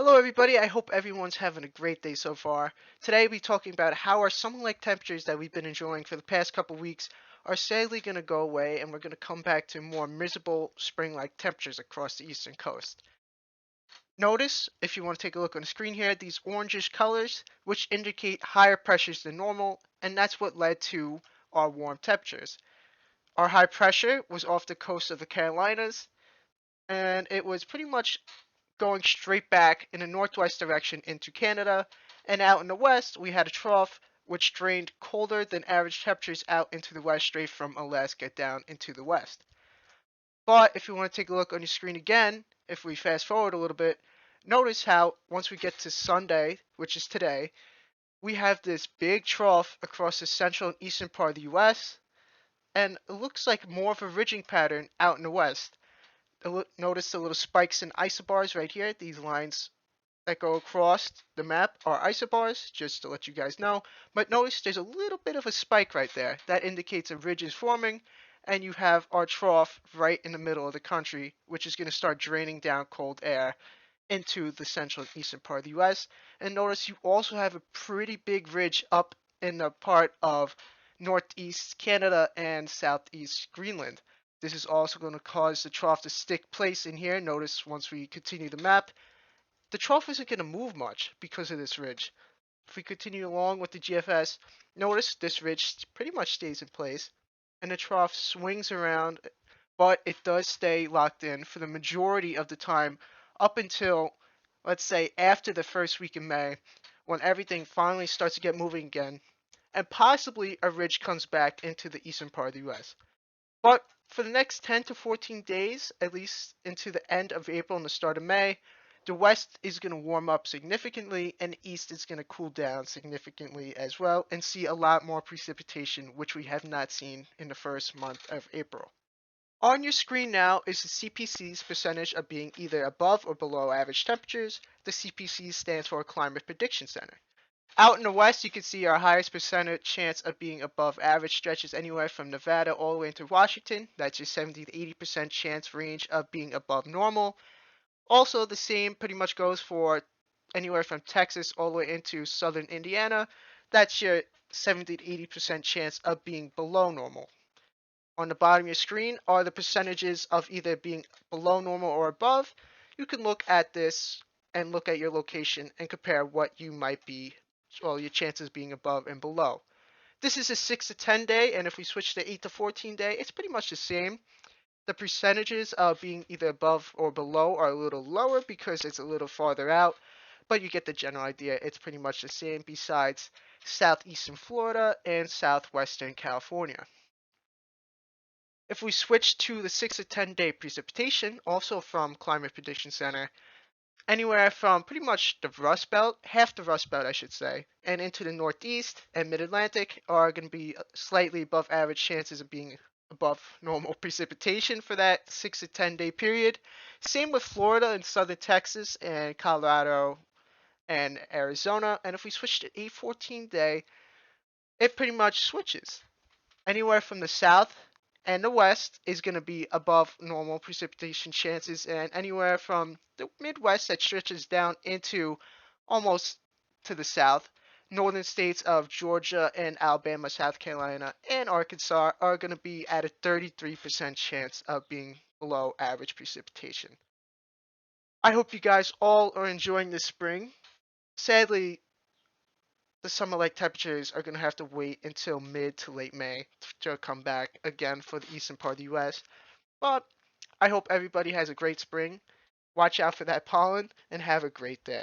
Hello everybody, I hope everyone's having a great day so far. Today we'll be talking about how our summer-like temperatures that we've been enjoying for the past couple weeks are sadly going to go away and we're going to come back to more miserable spring-like temperatures across the eastern coast. Notice, if you want to take a look on the screen here, these orangish colors which indicate higher pressures than normal, and that's what led to our warm temperatures. Our high pressure was off the coast of the Carolinas and it was pretty much going straight back in a northwest direction into Canada, and out in the west we had a trough which drained colder than average temperatures out into the west straight from Alaska down into the west. But if you want to take a look on your screen again, if we fast forward a little bit, notice how once we get to Sunday, which is today, we have this big trough across the central and eastern part of the US, and it looks like more of a ridging pattern out in the west. Notice the little spikes and isobars right here, these lines that go across the map are isobars, just to let you guys know. But notice there's a little bit of a spike right there. That indicates a ridge is forming, and you have our trough right in the middle of the country, which is going to start draining down cold air into the central and eastern part of the US. And notice you also have a pretty big ridge up in the part of northeast Canada and southeast Greenland. This is also going to cause the trough to stick place in here. Notice once we continue the map, the trough isn't going to move much because of this ridge. If we continue along with the GFS, notice this ridge pretty much stays in place and the trough swings around, but it does stay locked in for the majority of the time up until, let's say, after the first week in May, when everything finally starts to get moving again, and possibly a ridge comes back into the eastern part of the US. But for the next 10 to 14 days, at least into the end of April and the start of May, the west is going to warm up significantly and the east is going to cool down significantly as well and see a lot more precipitation, which we have not seen in the first month of April. On your screen now is the CPC's percentage of being either above or below average temperatures. The CPC stands for Climate Prediction Center. Out in the west, you can see our highest percentage chance of being above average stretches anywhere from Nevada all the way into Washington. That's your 70 to 80% chance range of being above normal. Also, the same pretty much goes for anywhere from Texas all the way into southern Indiana. That's your 70 to 80% chance of being below normal. On the bottom of your screen are the percentages of either being below normal or above. You can look at this and look at your location and compare what you might be, well, your chances being above and below. This is a 6 to 10 day, and if we switch to 8 to 14 day, it's pretty much the same. The percentages of being either above or below are a little lower because it's a little farther out, but you get the general idea. It's pretty much the same besides southeastern Florida and southwestern California. If we switch to the 6 to 10 day precipitation, also from Climate Prediction Center, anywhere from pretty much the Rust Belt, half the Rust Belt I should say, and into the Northeast and Mid-Atlantic are going to be slightly above average chances of being above normal precipitation for that 6 to 10 day period. Same with Florida and southern Texas and Colorado and Arizona. And if we switch to 8-14 day, it pretty much switches. Anywhere from the south and the west is going to be above normal precipitation chances, and anywhere from the Midwest that stretches down into almost to the south, northern states of Georgia and Alabama, South Carolina, and Arkansas are going to be at a 33% chance of being below average precipitation. I hope you guys all are enjoying this spring. Sadly, the summer-like temperatures are going to have to wait until mid to late May to come back again for the eastern part of the US. But I hope everybody has a great spring. Watch out for that pollen and have a great day.